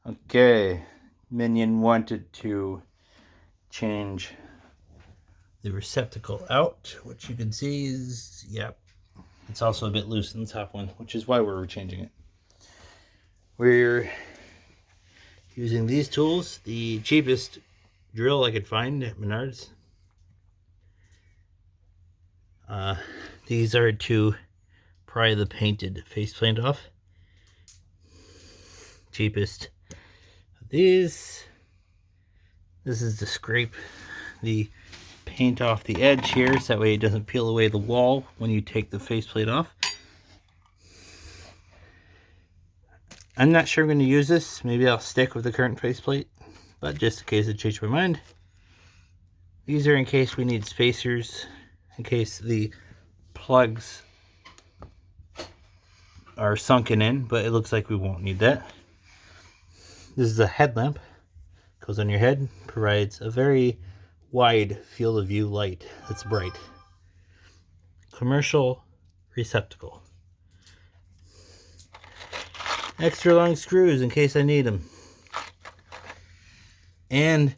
Okay, Minion wanted to change the receptacle out, which you can see is, yep, it's also a bit loose in the top one, which is why we're changing it. We're using these tools, the cheapest drill I could find at Menards. These are to pry the painted faceplate off. Cheapest of these. This is to scrape the paint off the edge here, so that way it doesn't peel away the wall when you take the faceplate off. I'm not sure I'm going to use this. Maybe I'll stick with the current faceplate, but just in case I change my mind. These are in case we need spacers, in case the plugs are sunken in, but it looks like we won't need that. This is a headlamp. Goes on your head, provides a very wide field of view light that's bright. Commercial receptacle. Extra long screws in case I need them. And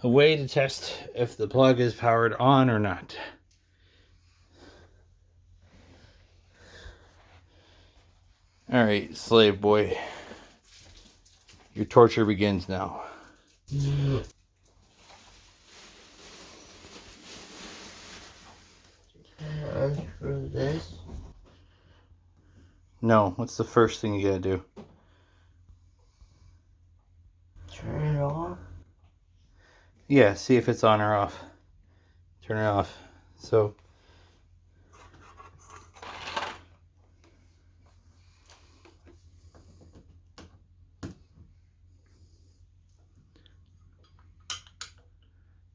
a way to test if the plug is powered on or not. Alright, slave boy. Your torture begins now. Unscrew this. No, what's the first thing you gotta do? Turn it off. Yeah, see if it's on or off. Turn it off. So,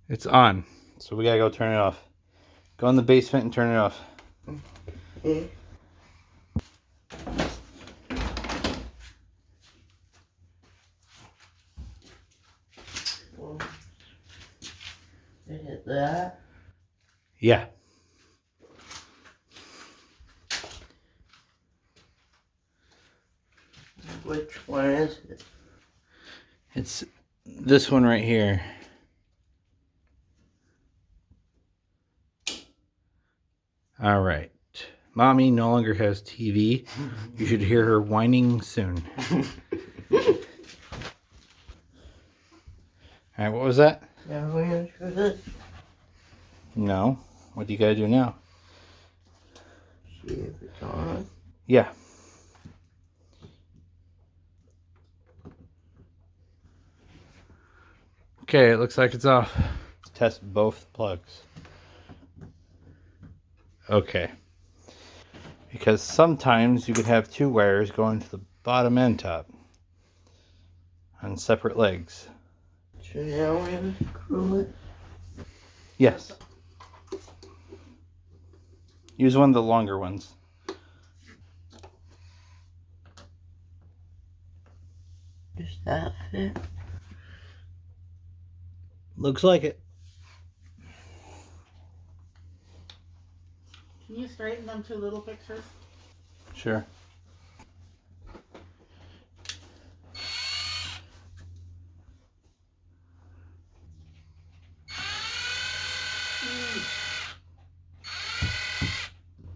it's on. So we gotta go turn it off. Go in the basement and turn it off. Okay. Hit that. Yeah. Which one is it? It's this one right here. All right. Mommy no longer has TV. You should hear her whining soon. All right, what was that? Now we unscrew this. No. What do you gotta do now? See if it's on. Yeah. Okay, it looks like it's off. Test both plugs. Okay. Because sometimes you could have two wires going to the bottom and top on separate legs. So now we unscrew it. Yes. Use one of the longer ones. Does that fit? Looks like it. Can you straighten them two little pictures? Sure.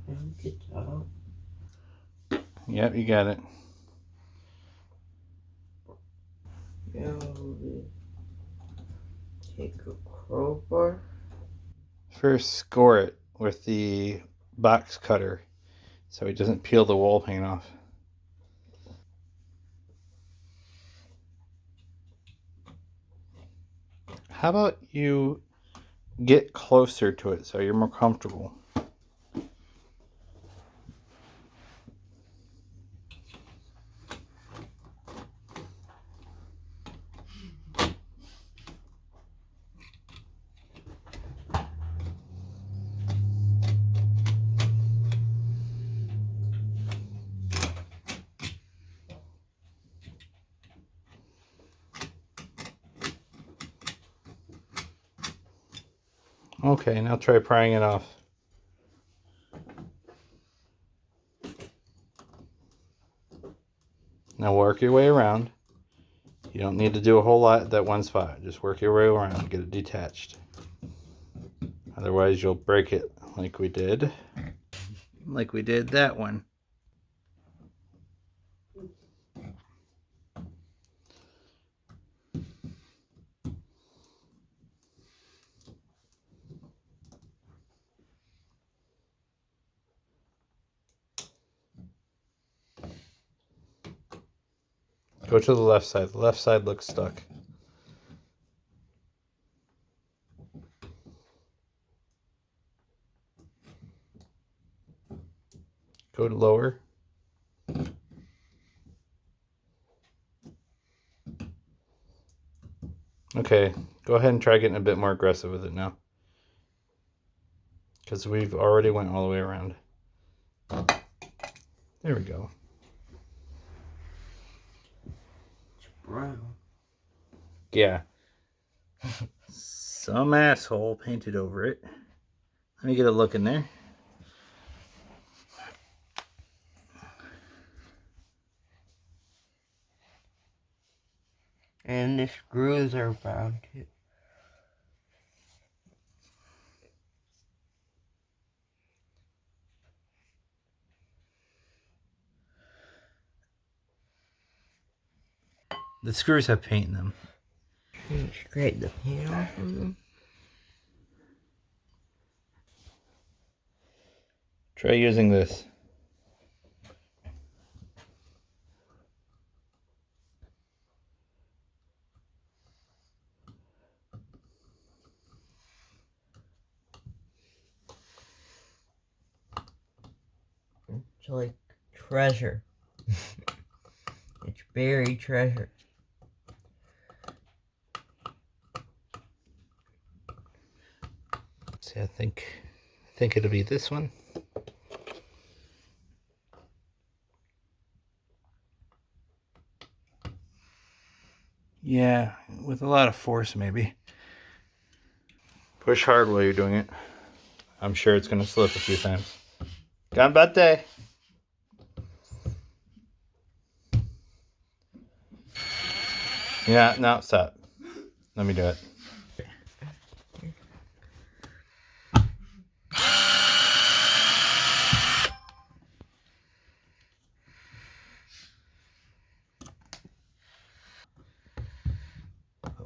And get out. Yep, you got it. Now we take a crowbar. First, score it with the box cutter so it doesn't peel the wall paint off. How about you get closer to it so you're more comfortable? Okay, now try prying it off. Now work your way around. You don't need to do a whole lot at that one spot. Just work your way around and get it detached. Otherwise, you'll break it like we did. Like we did that one. Go to the left side. The left side looks stuck. Go to lower. Okay, go ahead and try getting a bit more aggressive with it now. Because we've already went all the way around. There we go. It's brown. Yeah. Some asshole painted over it. Let me get a look in there. And the screws are brown too. The screws have paint in them. Scrape the paint off of them. Try using this. It's like treasure. It's buried treasure. See, I think it'll be this one. Yeah, with a lot of force maybe. Push hard while you're doing it. I'm sure it's gonna slip a few times. Gambate! Yeah, no, stop. Let me do it.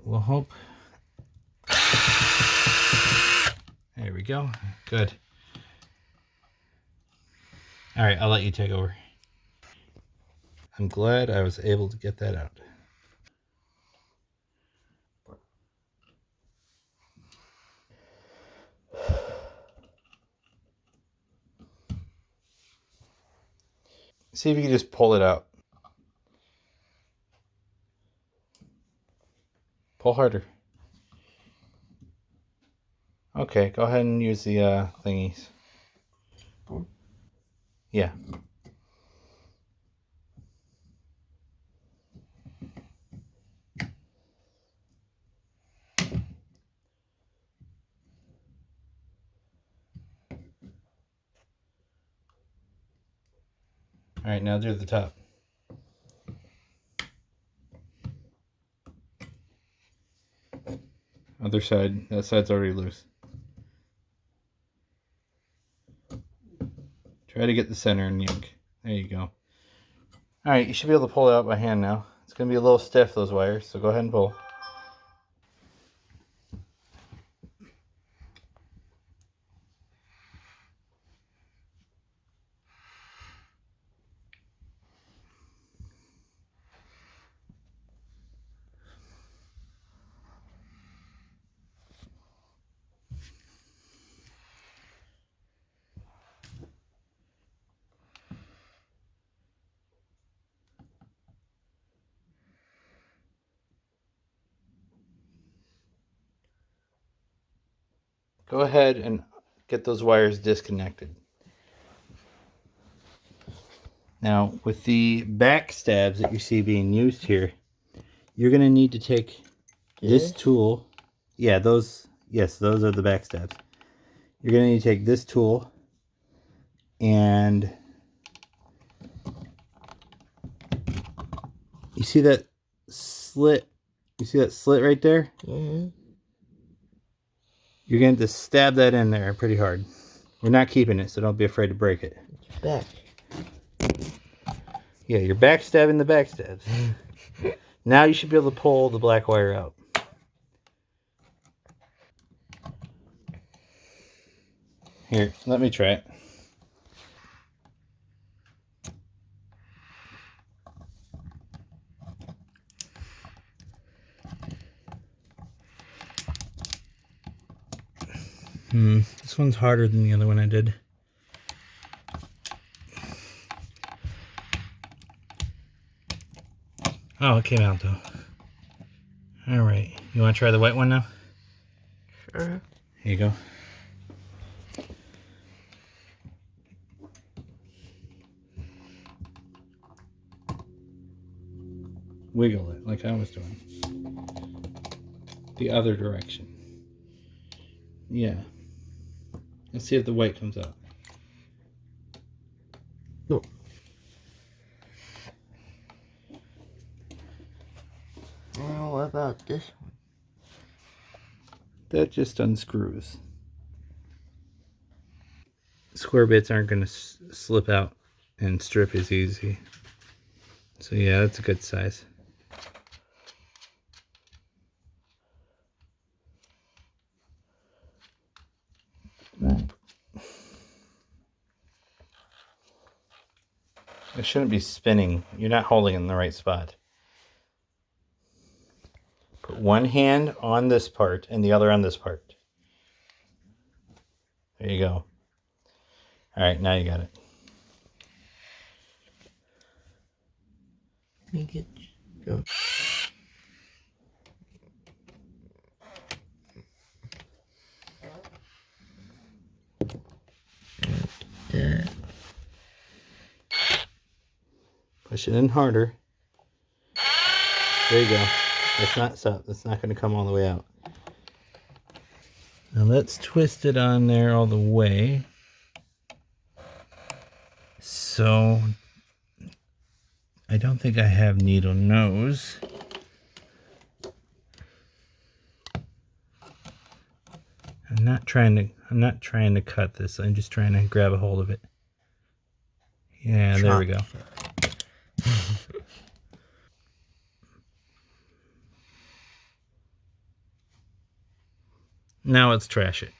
We'll hope. There we go. Good. All right, I'll let you take over. I'm glad I was able to get that out. See if you can just pull it out. Pull harder. Okay, go ahead and use the thingies. Yeah. All right, now do the top. Other side. That side's already loose. Try to get the center and yank. There you go. All right, you should be able to pull it out by hand now. It's going to be a little stiff, those wires, so go ahead and pull. Go ahead and get those wires disconnected. Now, with the back stabs that you see being used here, you're going to need to take this tool. Yeah, those are the back stabs. You're going to need to take this tool and you see that slit. You see that slit right there? Mm-hmm. You're going to stab that in there pretty hard. We're not keeping it, so don't be afraid to break it. It's back. Yeah, you're backstabbing the backstabs. Now you should be able to pull the black wire out. Here, let me try it. This one's harder than the other one I did. Oh, it came out though. Alright, you want to try the white one now? Sure. Here you go. Wiggle it like I was doing. The other direction. Yeah. Let's see if the white comes out. No. Well, what about this one? That just unscrews. Square bits aren't going to slip out and strip as easy. So yeah, that's a good size. It shouldn't be spinning. You're not holding it in the right spot. Put one hand on this part and the other on this part. There you go. Alright, now you got it. Let me get go. That. Push it in harder. There you go. That's not going to come all the way out. Now let's twist it on there all the way. So I don't think I have needle nose. I'm not trying to cut this. I'm just trying to grab a hold of it. Yeah, there we go. Now let's trash it.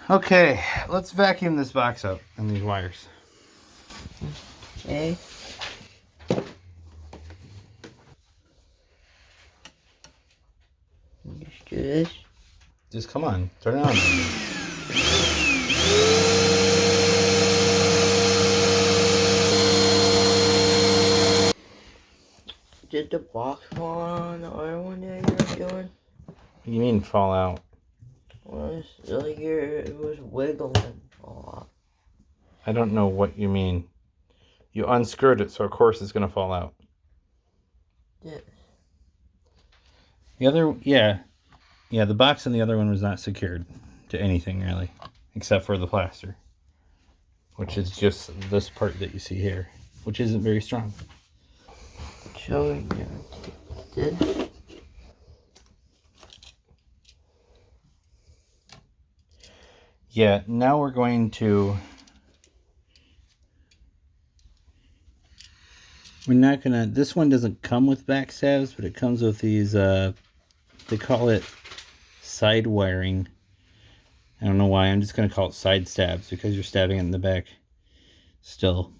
Okay, let's vacuum this box up and these wires. Okay. Just do this. Just come on, turn it on. Did the box fall on the other one that you were doing? What do you mean fall out? Well, it's like it was wiggling fall off. I don't know what you mean. You unscrewed it, so of course it's gonna fall out. This. The other, yeah, the box in the other one was not secured to anything really, except for the plaster, which is just this part that you see here, which isn't very strong. Showing you this. Yeah, now we're going to... We're not gonna... This one doesn't come with backstabs, but it comes with these, they call it side wiring. I don't know why, I'm just gonna call it side stabs, because you're stabbing it in the back still.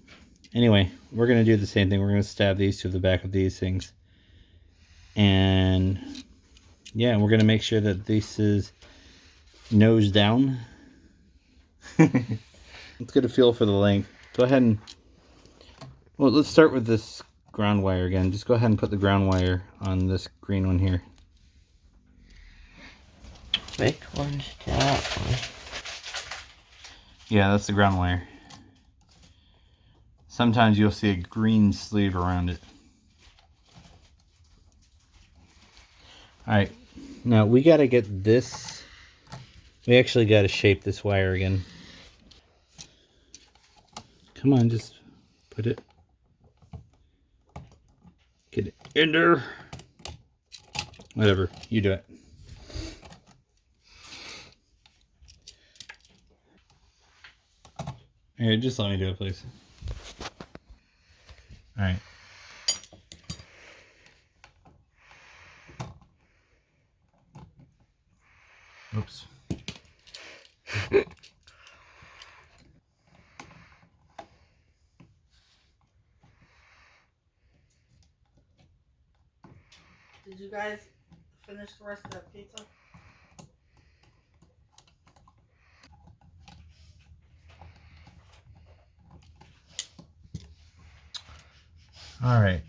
Anyway, we're gonna do the same thing. We're gonna stab these to the back of these things. And yeah, we're gonna make sure that this is nose down. Let's get a feel for the length. Go ahead and, well, let's start with this ground wire again. Just go ahead and put the ground wire on this green one here. Which one's that one? Yeah, that's the ground wire. Sometimes you'll see a green sleeve around it. Alright, now we gotta get this, we actually gotta shape this wire again. Come on, just Put it. Get it in there. Whatever, you do it. Here, just let me do it, please. All right. Oops. Did you guys finish the rest of that pizza? All right.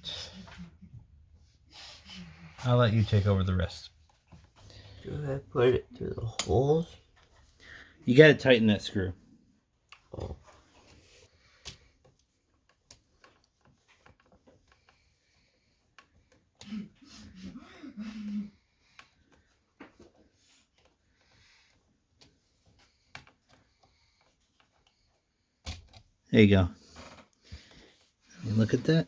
I'll let you take over the rest. Do I put it through the holes? You got to tighten that screw. Oh. There you go. Look at that.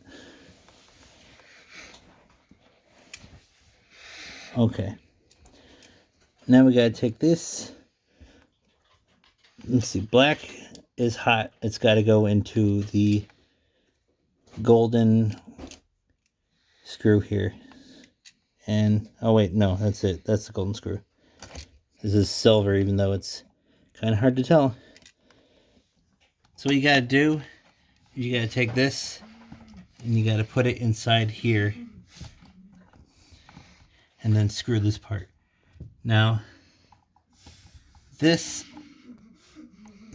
Okay. Now we gotta take this. Let's see. Black is hot. It's got to go into the golden screw here. And oh wait, no, that's it. That's the golden screw. This is silver, even though it's kind of hard to tell. So what you gotta do, you gotta take this and you gotta put it inside here and then screw this part. Now, this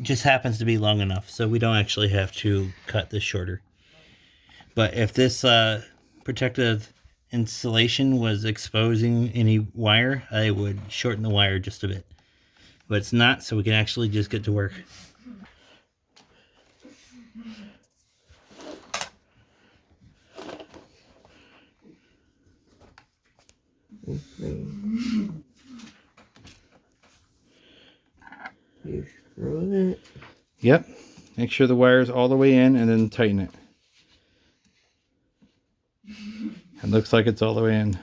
just happens to be long enough, so we don't actually have to cut this shorter. But if this protective insulation was exposing any wire, I would shorten the wire just a bit. But it's not, so we can actually just get to work. You screw it. Yep. Make sure the wire's all the way in and then tighten it. It looks like it's all the way in.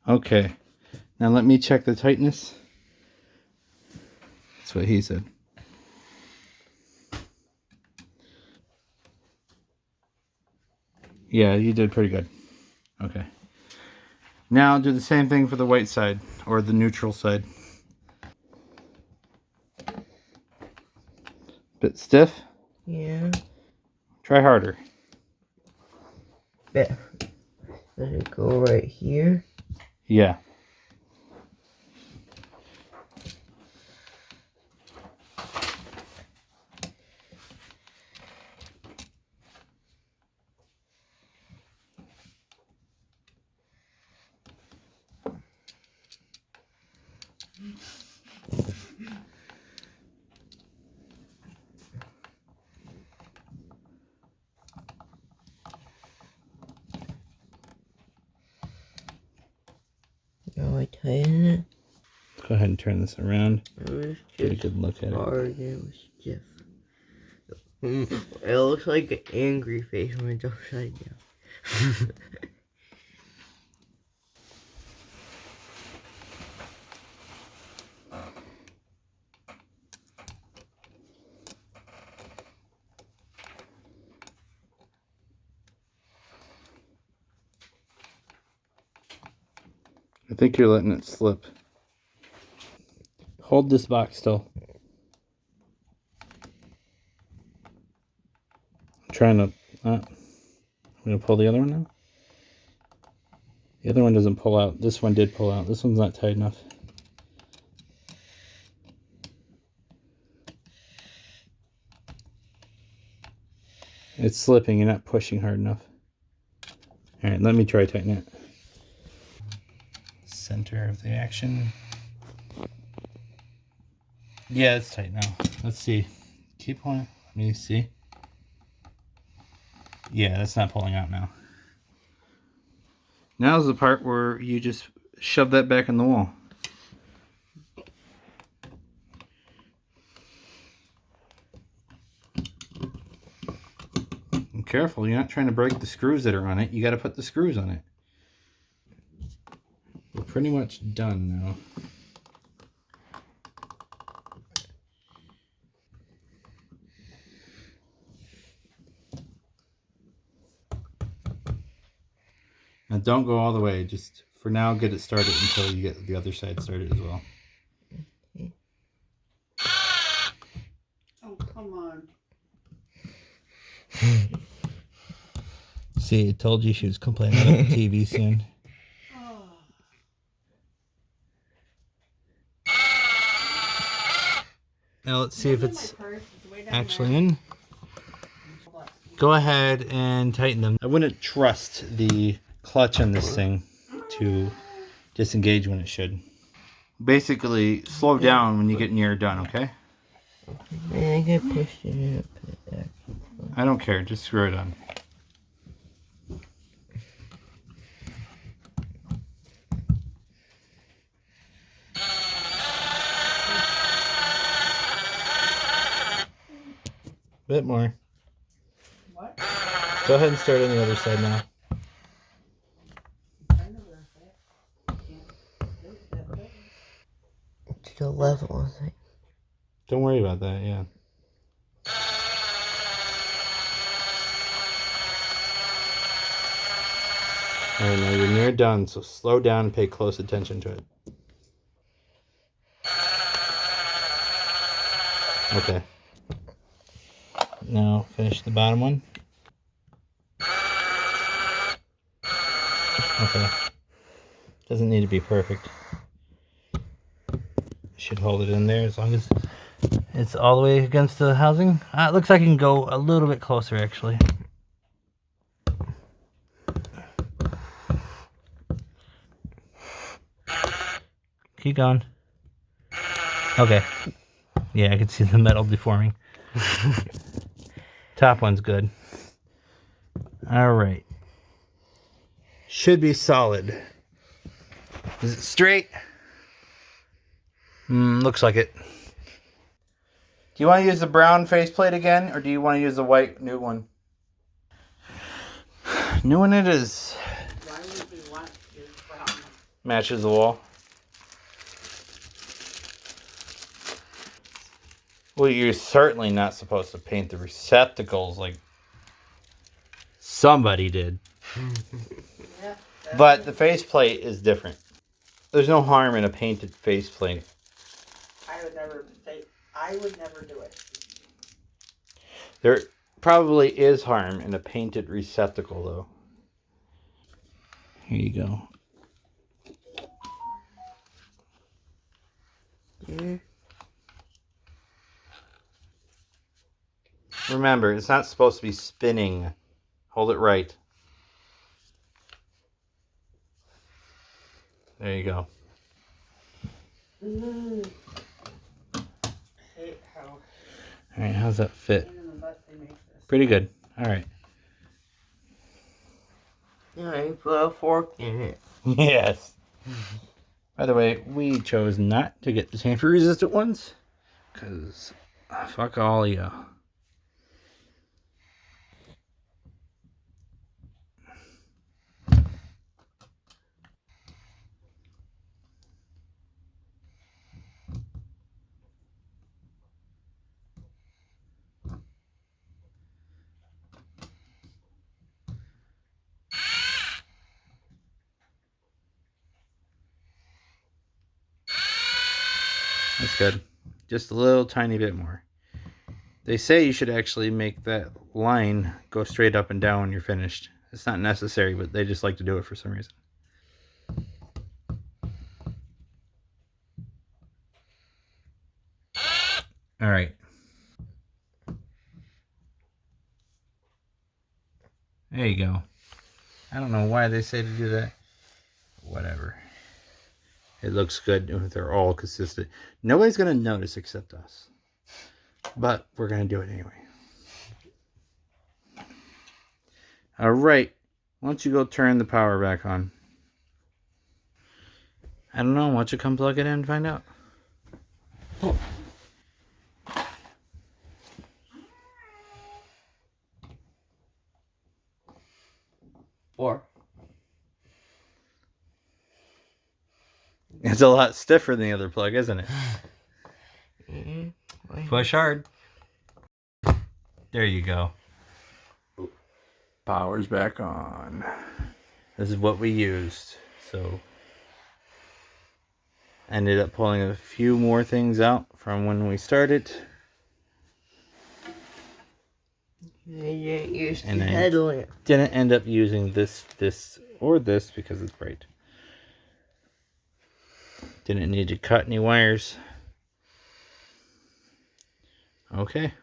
Okay. Now let me check the tightness. That's what he said. Yeah, you did pretty good. Okay. Now do the same thing for the white side, or the neutral side. Bit stiff? Yeah. Try harder. Bet. Let it go right here. Yeah. Now I tighten it. Go ahead and turn this around. It was Get a just good look at it. hard and it was stiff. It looks like an angry face when it's upside down. I think you're letting it slip. Hold this box still. I'm trying to... I'm going to pull the other one now. The other one doesn't pull out. This one did pull out. This one's not tight enough. It's slipping. You're not pushing hard enough. Alright, let me try tighten it. Center of the action. Yeah, it's tight now. Let's see. Keep pulling. Let me see. Yeah, that's not pulling out now. Now's the part where you just shove that back in the wall. careful. You're not trying to break the screws that are on it. You got to put the screws on it. We're pretty much done now. Now don't go all the way. Just for now, get it started until you get the other side started as well. Oh, come on. See, I told you she was complaining about the TV soon. Oh. Now let's see if it's My purse is way down actually there. in. Go ahead and tighten them. I wouldn't trust the clutch on this thing to disengage when it should. Basically, slow down when you get near done, okay? Man, I get pushed in and put it back. I don't care, just screw it on. Bit more. What? Go ahead and start on the other side now. I know where it's at. Can't do it that way. It's still level, I think. Don't worry about that, yeah. Alright, now you're near done, so slow down and pay close attention to it. Okay. Now finish the bottom one. Okay. Doesn't need to be perfect. Should hold it in there as long as it's all the way against the housing. It looks like I can go a little bit closer actually. Keep going. Okay. Yeah, I can see the metal deforming. Top one's good. All right. Should be solid. Is it straight? Looks like it. Do you want to use the brown faceplate again, or do you want to use the white new one? New one it is. Why would we want to use brown? Matches the wall. Well, you're certainly not supposed to paint the receptacles like somebody did. Yeah. But the faceplate is different. There's no harm in a painted faceplate. I would never do it. There probably is harm in a painted receptacle, though. Here you go. Yeah. Remember, it's not supposed to be spinning. Hold it right. There you go. I hate how All right, how's that fit? pain in the butt they make this. Pretty good. All right. Yeah, you put a fork in it. Yes. By the way, we chose not to get the tamper-resistant ones because fuck all of you. That's good. Just a little tiny bit more. They say you should actually make that line go straight up and down when you're finished. It's not necessary, but they just like to do it for some reason. All right. There you go. I don't know why they say to do that. Whatever. It looks good if they're all consistent. Nobody's going to notice except us. But we're going to do it anyway. All right. Why don't you go turn the power back on? I don't know. Why don't you come plug it in and find out? 4. It's a lot stiffer than the other plug, isn't it? Mm-hmm. Push hard. There you go. Power's back on. This is what we used. So ended up pulling a few more things out from when we started. And I headlamp. Didn't end up using this, or this because it's bright. Didn't need to cut any wires. Okay.